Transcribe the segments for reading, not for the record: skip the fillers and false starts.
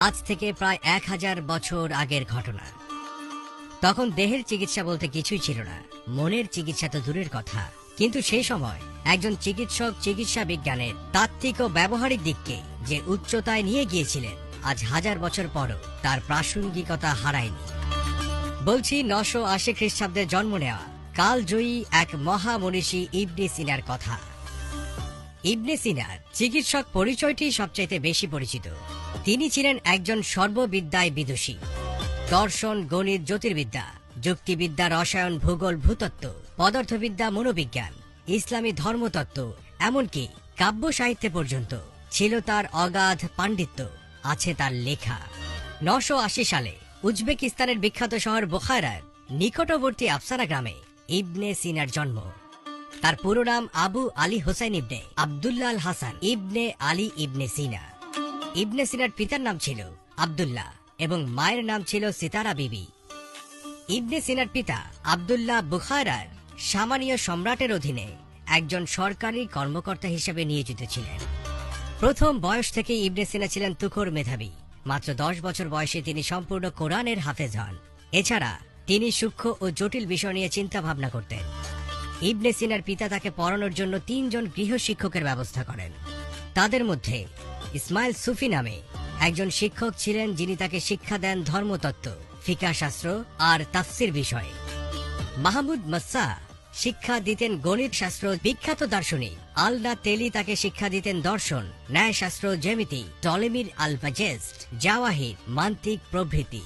আজ থেকে প্রায় 1000 বছর আগের ঘটনা। তখন দেহের চিকিৎসা বলতে কিছুই ছিল না, মনের চিকিৎসা তো দূরের কথা। কিন্তু সেই সময় একজন চিকিৎসক চিকিৎসা বিজ্ঞানের তাত্ত্বিক ও ব্যবহারিক দিককে যে উচ্চতায় নিয়ে গিয়েছিলেন, আজ 1000 বছর পরও তার প্রাসঙ্গিকতা হারায়নি। বলছি 980 খ্রিস্টাব্দে জন্ম নেওয়া কালজয়ী এক মহামনীষী ইবনে সিনার কথা। ইবনে সিনার চিকিৎসক পরিচয়টি সবচাইতে বেশি পরিচিত। তিনি ছিলেন একজন সর্ববিদ্যায় বিদুষী। দর্শন, গণিত, জ্যোতির্বিদ্যা, যুক্তিবিদ্যা, রসায়ন, ভূগোল, ভূতত্ত্ব, পদার্থবিদ্যা, মনোবিজ্ঞান, ইসলামী ধর্মতত্ত্ব, এমনকি কাব্য সাহিত্যে পর্যন্ত ছিল তার অগাধ পাণ্ডিত্য, আছে তার লেখা। 980 সালে উজবেকিস্তানের বিখ্যাত শহর বোখারার নিকটবর্তী আফসানা গ্রামে ইবনে সিনার জন্ম। তার পুরো নাম আবু আলী হোসেন ইবনে আব্দুল্লাহ আল হাসান ইবনে আলী ইবনে সিনা। ইবনে সিনার পিতার নাম ছিল আব্দুল্লাহ এবং মায়ের নাম ছিল সিতারা বিবি। ইবনে সিনার পিতা আব্দুল্লাহ বুখারার সামানীয় সম্রাটের অধীনে একজন সরকারি কর্মকর্তা হিসেবে নিয়োজিত ছিলেন। প্রথম বয়স থেকে ইবনে সিনা ছিলেন তুখোড় মেধাবী। মাত্র 10 বছর বয়সে তিনি সম্পূর্ণ কোরআনের হাফেজ হন। এছাড়া তিনি সূক্ষ্ম ও জটিল বিষয় নিয়ে চিন্তা ভাবনা করতেন। ইবনে সিনার পিতা তাকে পড়ানোর জন্য 3 জন গৃহশিক্ষকের ব্যবস্থা করেন। তাদের মধ্যে ইসমাইল সুফি নামে একজন শিক্ষক ছিলেন, যিনি তাকে শিক্ষা দেন ধর্মতত্ত্ব, ফিকাহ শাস্ত্র আর তাফসির বিষয়ে। মাহমুদ মাসা শিক্ষা দিতেন গণিত শাস্ত্র। বিখ্যাত দার্শনিক আল নাতেলি তাকে শিক্ষা দিতেন দর্শন, ন্যায়শাস্ত্র, জ্যামিতি, টলেমির আলফাজেস্ট, জাওয়াহির, মান্তিক প্রভৃতি।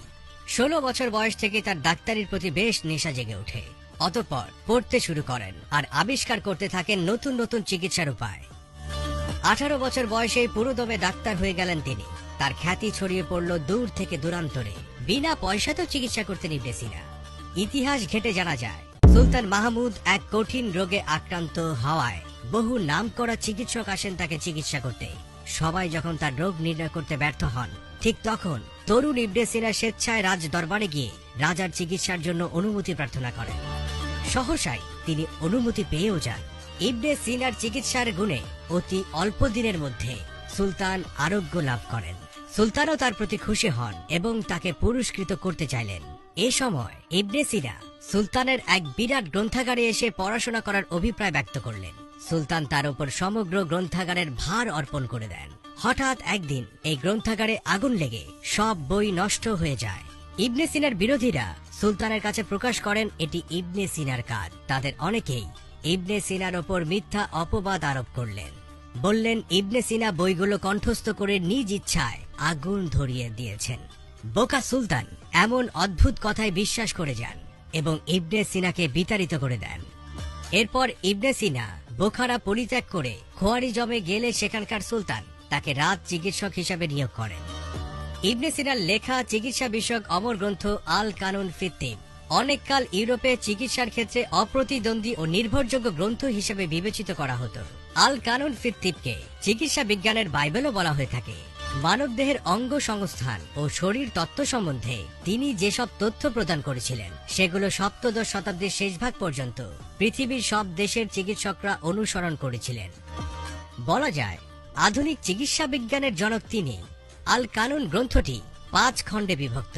16 বছর বয়স থেকে তার ডাক্তারির প্রতি বেশ নেশা জেগে ওঠে। অতঃপর পড়তে শুরু করেন আর আবিষ্কার করতে থাকেন নতুন নতুন চিকিৎসার উপায়। 18 বছর বয়সে পুরোদমে ডাক্তার হয়ে গেলেন তিনি। তার খ্যাতি ছড়িয়ে পড়ল দূর থেকে দূরান্তরে। বিনা পয়সাতেও চিকিৎসা করতেন ইবনে সিনা। ইতিহাস ঘেটে জানা যায়, সুলতান মাহমুদ এক কঠিন রোগে আক্রান্ত হওয়ায় বহু নামকরা চিকিৎসক আসেন তাকে চিকিৎসা করতে। সবাই যখন তার রোগ নির্ণয় করতে ব্যর্থ হন, ঠিক তখন তরুণ ইবনে সিনা স্বেচ্ছায় রাজ দরবারে গিয়ে রাজার চিকিৎসার জন্য অনুমতি প্রার্থনা করেন। সহসাই তিনি অনুমতি পেয়েও যান। ইবনে সিনার চিকিৎসার গুণে অতি অল্প দিনের মধ্যে সুলতান আরোগ্য লাভ করেন। সুলতানও তার প্রতি খুশি হন এবং তাকে পুরস্কৃত করতে চাইলেন। এ সময় ইবনে সিনা সুলতানের এক বিরাট গ্রন্থাগারে এসে পড়াশোনা করার অভিপ্রায় ব্যক্ত করলেন। সুলতান তার উপর সমগ্র গ্রন্থাগারের ভার অর্পণ করে দেন। হঠাৎ একদিন এই গ্রন্থাগারে আগুন লেগে সব বই নষ্ট হয়ে যায়। ইবনে সিনার বিরোধীরা সুলতানের কাছে প্রকাশ করেন এটি ইবনে সিনার কাজ। তাদের অনেকেই ইবনে সিনার ওপর মিথ্যা অপবাদ আরোপ করলেন। বললেন ইবনে সিনা বইগুলো কণ্ঠস্থ করে নিজ ইচ্ছায় আগুন ধরিয়ে দিয়েছেন। বোকা সুলতান এমন অদ্ভুত কথায় বিশ্বাস করে যান এবং ইবনে সিনাকে বিতাড়িত করে দেন। এরপর ইবনে সিনা বোখারা পরিত্যাগ করে খোয়ারিজমে গেলে সেখানকার সুলতান তাকে রাজ চিকিৎসক হিসাবে নিয়োগ করেন। ইবনে সিনার লেখা চিকিৎসা বিষয়ক অমর গ্রন্থ আল কানুন ফিত তিব অনেককাল ইউরোপে চিকিৎসার ক্ষেত্রে অপ্রতিদ্বন্দ্বী ও নির্ভরযোগ্য গ্রন্থ হিসেবে বিবেচিত করা হতো। আল কানুন ফিত তিবকে চিকিৎসা বিজ্ঞানের বাইবেলও বলা হয়ে থাকে। মানবদেহের অঙ্গ সংস্থান ও শরীর তত্ত্ব সম্বন্ধে তিনি যেসব তথ্য প্রদান করেছিলেন, সেগুলো সপ্তদশ শতাব্দীর শেষভাগ পর্যন্ত পৃথিবীর সব দেশের চিকিৎসকরা অনুসরণ করেছিলেন। বলা যায় আধুনিক চিকিৎসা বিজ্ঞানের জনক তিনি। আল কানুন গ্রন্থটি 5 খণ্ডে বিভক্ত।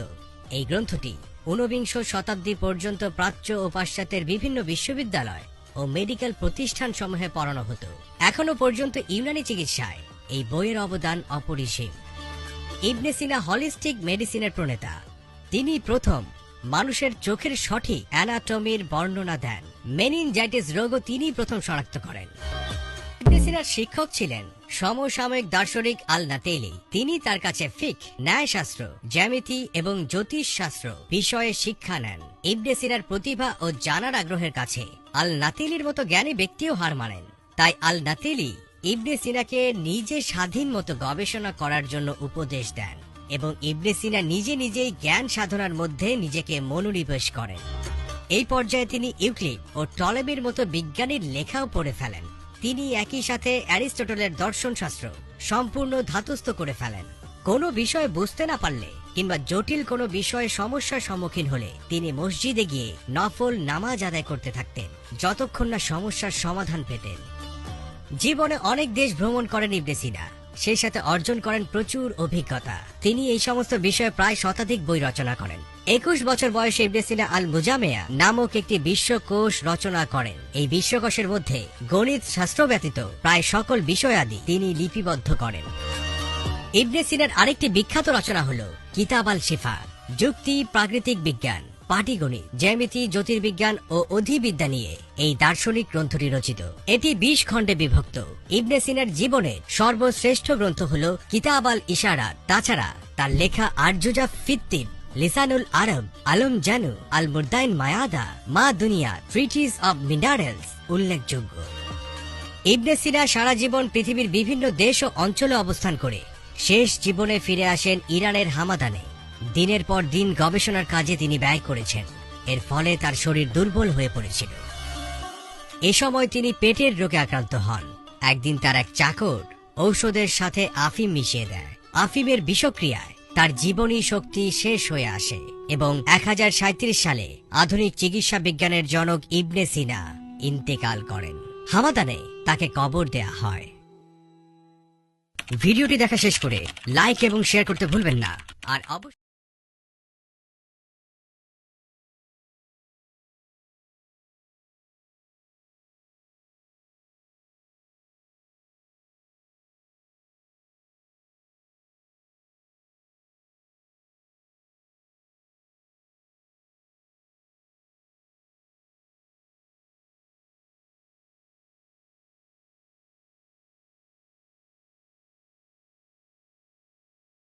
এই গ্রন্থটি 19বিংশ শতাব্দী পর্যন্ত প্রাচ্য ও পাশ্চাত্যের বিভিন্ন বিশ্ববিদ্যালয় ও মেডিকেল প্রতিষ্ঠান সমূহে পড়ানো হতো। এখনো পর্যন্ত ইউনানি চিকিৎসায় এই বইয়ের অবদান অপরিসীম। ইবনে সিনা হলিস্টিক মেডিসিনের প্রণেতা। তিনি প্রথম মানুষের চোখের সঠিক অ্যানাটমির বর্ণনা দেন। মেনিনজাইটিস রোগও তিনি প্রথম শনাক্ত করেন। ইবনে সিনার শিক্ষক ছিলেন সমসাময়িক দার্শনিক আল নাতেলি। তিনি তার কাছে ফিক, ন্যায়শাস্ত্র, জ্যামিতি এবং জ্যোতিষ শাস্ত্র বিষয়ে শিক্ষা নেন। ইবনে সিনার প্রতিভা ও জানার আগ্রহের কাছে আল নাতেলির মতো জ্ঞানী ব্যক্তিও হার মানেন। তাই আল নাতেলি ইবনে সিনাকে নিজে স্বাধীন মতো গবেষণা করার জন্য উপদেশ দেন এবং ইবনে সিনা নিজে নিজেই জ্ঞান সাধনার মধ্যে নিজেকে মনোনিবেশ করেন। এই পর্যায়ে তিনি ইউক্লিড ও টলেমির মতো বিজ্ঞানীর লেখাও পড়ে ফেলেন। তিনি একই সাথে অ্যারিস্টটলের দর্শন শাস্ত্র সম্পূর্ণ ধাতস্থ করে ফেলেন। কোনো বিষয় বুঝতে না পারলে কিংবা জটিল কোনো বিষয়ে সমস্যার সম্মুখীন হলে তিনি মসজিদে গিয়ে নফল নামাজ আদায় করতে থাকতেন, যতক্ষণ না সমস্যার সমাধান পেতেন। জীবনে অনেক দেশ ভ্রমণ করেন ইবনে সিনা। সেই সাথে অর্জন করেন প্রচুর অভিজ্ঞতা। তিনি এই সমস্ত বিষয়ে প্রায় শতাধিক বই রচনা করেন। 21 বছর বয়সে ইবনে সিনা আল মুজামেয়া নামক একটি বিশ্বকোষ রচনা করেন। এই বিশ্বকোষের মধ্যে গণিত শাস্ত্র ব্যতীত প্রায় সকল বিষয়াদি তিনি লিপিবদ্ধ করেন। ইবনে সিনার আরেকটি বিখ্যাত রচনা হল কিতাব আল শিফা। যুক্তি, প্রাকৃতিক বিজ্ঞান, পাটিগণিত, জ্যামিতি, জ্যোতির্বিজ্ঞান ও অধিবিদ্যা নিয়ে এই দার্শনিক গ্রন্থটি রচিত। এটি 20 খণ্ডে বিভক্ত। ইবনে সিনার জীবনের সর্বশ্রেষ্ঠ গ্রন্থ হল কিতাব আল ইশারাত। তাছাড়া তার লেখা আরজুজা ফিত্তিব, লিসানুল আরব, আলম জানু, আল মুরদাইন মায়াদা, মা দুনিয়া, ট্রিটিস অব মিনারেলস উল্লেখযোগ্য। ইবনে সিনা সারা জীবন পৃথিবীর বিভিন্ন দেশ ও অঞ্চলে অবস্থান করে শেষ জীবনে ফিরে আসেন ইরানের হামাদানে। দিনের পর দিন গবেষণার কাজে তিনি ব্যয় করেছেন। এর ফলে তার শরীর দুর্বল হয়ে পড়েছিল। এ সময় তিনি পেটের রোগে আক্রান্ত হন। একদিন তার এক চাকর ঔষধের সাথে আফিম মিশিয়ে দেয়। আফিমের বিষক্রিয়ায় তার জীবনী শক্তি শেষ হয়ে আসে এবং 1037 সালে আধুনিক চিকিৎসা বিজ্ঞানের জনক ইবনে সিনা ইন্তেকাল করেন। হামাদানে তাকে কবর দেয়া হয়। ভিডিওটি দেখা শেষ করে লাইক এবং শেয়ার করতে ভুলবেন না। আর অবশ্যই